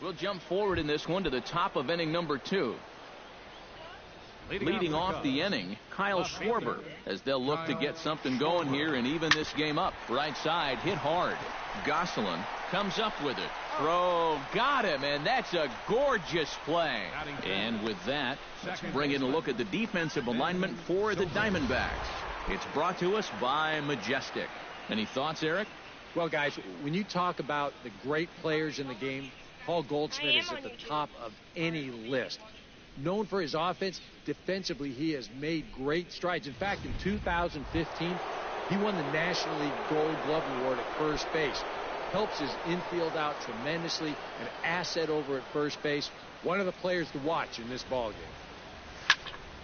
We'll jump forward in this one to the top of inning number 2. Leading off the inning, Kyle Schwarber, as they'll look to get something going here and even this game up. Right side, hit hard. Gosselin comes up with it. Throw, got him, and that's a gorgeous play. And with that, let's bring in a look at the defensive alignment for the Diamondbacks. It's brought to us by Majestic. Any thoughts, Eric? Well, guys, when you talk about the great players in the game, Paul Goldschmidt is at the top of any list. Known for his offense, defensively he has made great strides. In fact, in 2015, he won the National League Gold Glove Award at first base. Helps his infield out tremendously, an asset over at first base. One of the players to watch in this ballgame.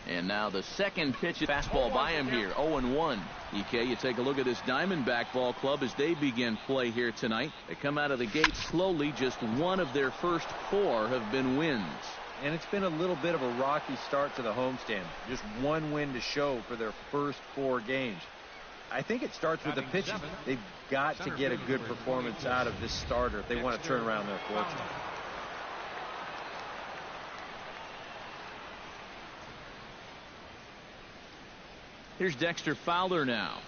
And now the second pitch, fastball by him here, 0-1. EK, you take a look at this Diamondback ball club as they begin play here tonight. They come out of the gate slowly. Just one of their first 4 have been wins. And it's been a little bit of a rocky start to the homestand. Just one win to show for their first 4 games. I think it starts with the pitching. They've got to get a good performance out of this starter if they want to turn around their fortune. Here's Dexter Fowler now,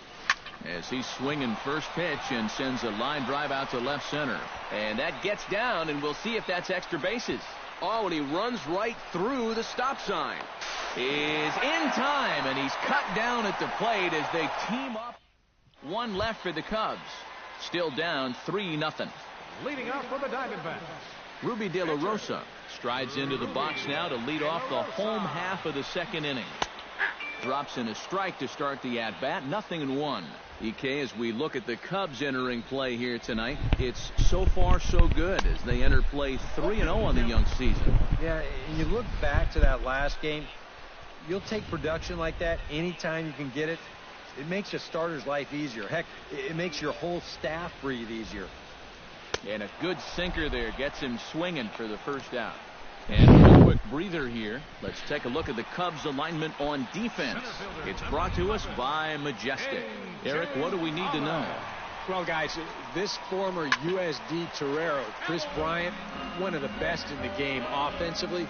as he's swinging first pitch and sends a line drive out to left center. And that gets down, and we'll see if that's extra bases. Oh, and he runs right through the stop sign. Is in time, and he's cut down at the plate as they team up. One left for the Cubs. Still down 3-0. Leading off for the Diamondbacks, Ruby De La Rosa strides into the box now to lead off the home half of the second inning. Drops in a strike to start the at-bat. 0-1. EK, as we look at the Cubs entering play here tonight, it's so far so good as they enter play 3-0 on the young season. Yeah, and you look back to that last game, you'll take production like that anytime you can get it. It makes a starter's life easier. Heck, it makes your whole staff breathe easier. And a good sinker there gets him swinging for the first out. And a quick breather here. Let's take a look at the Cubs alignment on defense. It's brought to us by Majestic. Eric, what do we need to know? Well, guys, this former USD Torero, Chris Bryant, one of the best in the game offensively,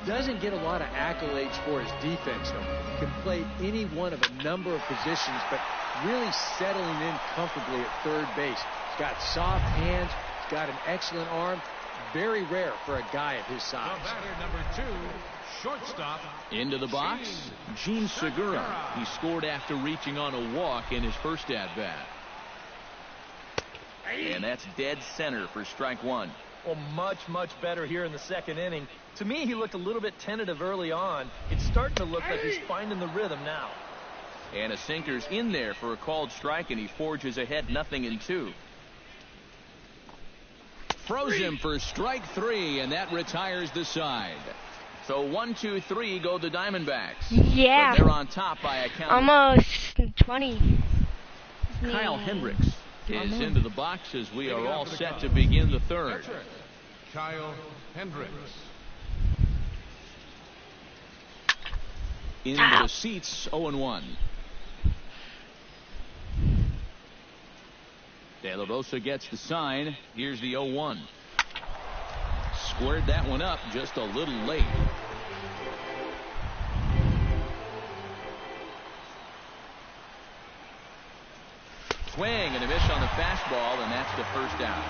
doesn't get a lot of accolades for his defense, though. Can play any one of a number of positions, but really settling in comfortably at third base. He's got soft hands. He's got an excellent arm. Very rare for a guy of his size. the batter number 2, shortstop. Into the box, Gene Segura. He scored after reaching on a walk in his first at-bat. And that's dead center for strike 1. Well, much better here in the second inning. To me, he looked a little bit tentative early on. It's starting to look like he's finding the rhythm now. And a sinker's in there for a called strike, and he forges ahead 0-2. Throws him for strike 3, and that retires the side. So 1, 2, 3 go the Diamondbacks. Yeah. But they're on top by a count. Almost 20. Kyle Hendricks is into the box as we are all set to begin the third. Kyle Hendricks. Into the seats, 0-1. De La Rosa gets the sign. Here's the 0-1. Squared that one up just a little late. Swing and a miss on the fastball, and that's the first out.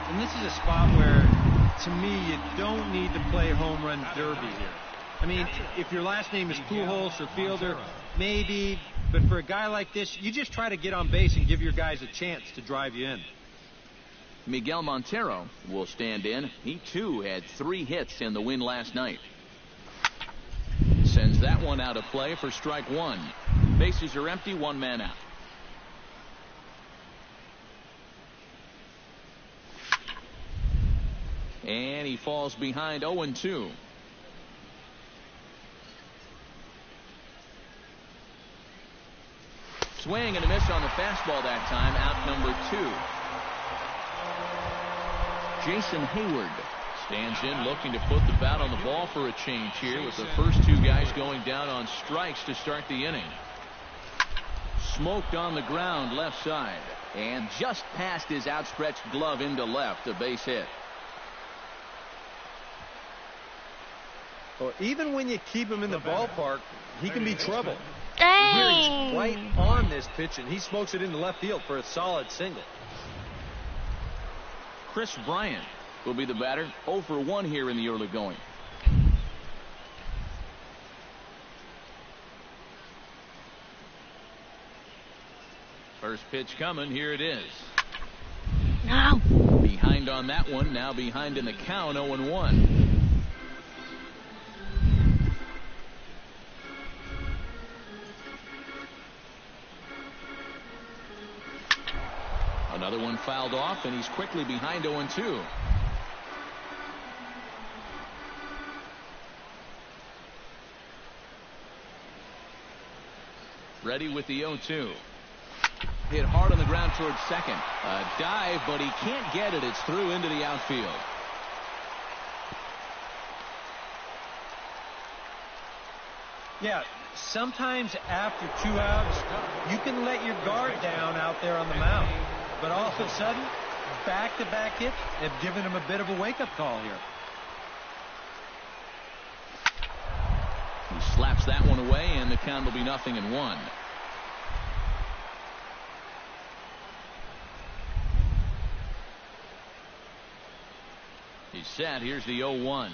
And this is a spot where, to me, you don't need to play home run derby here. I mean, if your last name is Pujols or Fielder, maybe. But for a guy like this, you just try to get on base and give your guys a chance to drive you in. Miguel Montero will stand in. He, too, had 3 hits in the win last night. Sends that one out of play for strike 1. Bases are empty, 1 man out. And he falls behind 0-2. Swing and a miss on the fastball that time. Out number 2. Jason Hayward stands in, looking to put the bat on the ball for a change here, with the first 2 guys going down on strikes to start the inning. Smoked on the ground left side, and just past his outstretched glove into left, a base hit. Well, even when you keep him in the ballpark, he can be trouble. Dang. Here he's right on this pitch, and he smokes it into left field for a solid single. Chris Bryant will be the batter. 0 for 1 here in the early going. First pitch coming. Here it is. No. Behind on that one. Now behind in the count. 0-1. Another one fouled off, and he's quickly behind 0-2. Ready with the 0-2. Hit hard on the ground towards second. A dive, but he can't get it. It's through into the outfield. Yeah, sometimes after 2 outs, you can let your guard down out there on the mound. But all of a sudden, back-to-back hits have given him a bit of a wake-up call here. He slaps that one away, and the count will be 0-1. He's set. Here's the 0-1.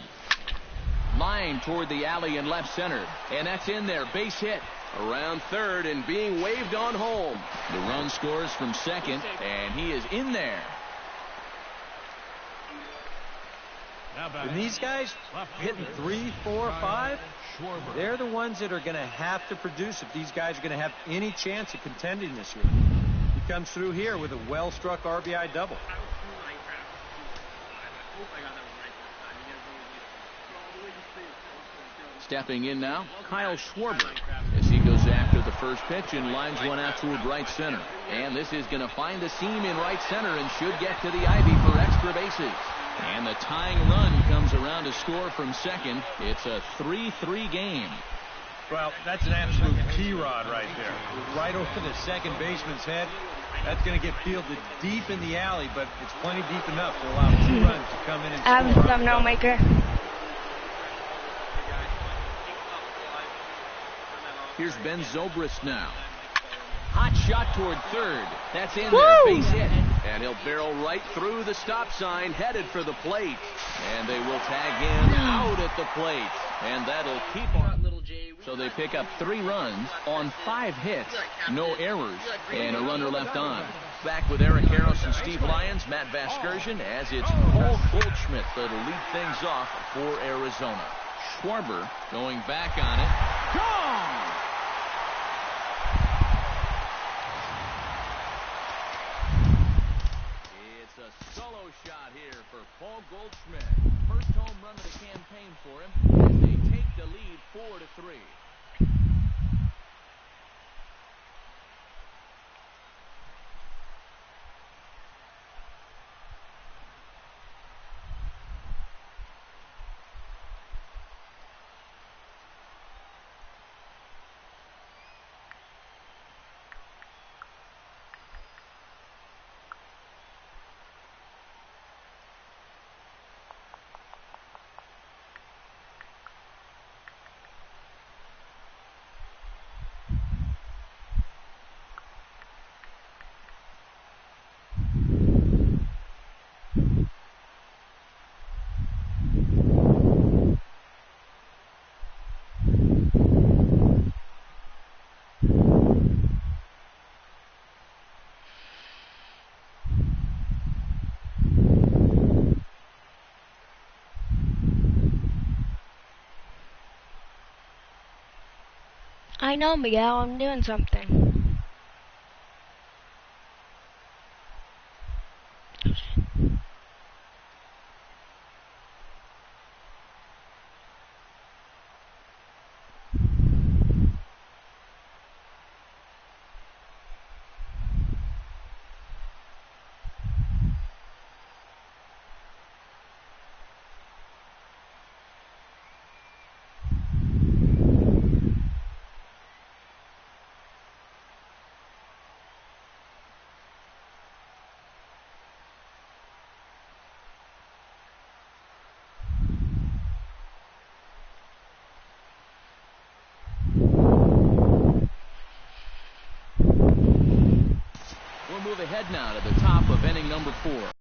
Line toward the alley in left center, and that's in there. Base hit around third and being waved on home. The run scores from second, and he is in there. And these guys hitting 3, 4, 5, they're the ones that are going to have to produce if these guys are going to have any chance of contending this year. He comes through here with a well-struck RBI double. Stepping in now, Kyle Schwarber, as he goes after the first pitch and lines one out toward right center. And this is going to find a seam in right center and should get to the ivy for extra bases. And the tying run comes around to score from second. It's a 3-3 game. Well, that's an absolute key rod right there. Right over the second baseman's head. That's going to get fielded deep in the alley, but it's plenty deep enough to allow 2 runs to come in and I'm score. the thumbnail maker. Here's Ben Zobrist now. Hot shot toward third. That's in Woo! there. Base hit. And he'll barrel right through the stop sign, headed for the plate. And they will tag him out at the plate. And that'll keep on. So they pick up 3 runs on 5 hits. No errors. And a runner left on. Back with Eric Harris and Steve Lyons, Matt Vasgersian, as it's Paul Goldschmidt that'll lead things off for Arizona. Schwarber going back on it. Gone! It's a solo shot here for Paul Goldschmidt. First home run of the campaign for him. And they take the lead 4-3. I know, Miguel. I'm doing something. ahead now to the top of inning number 4.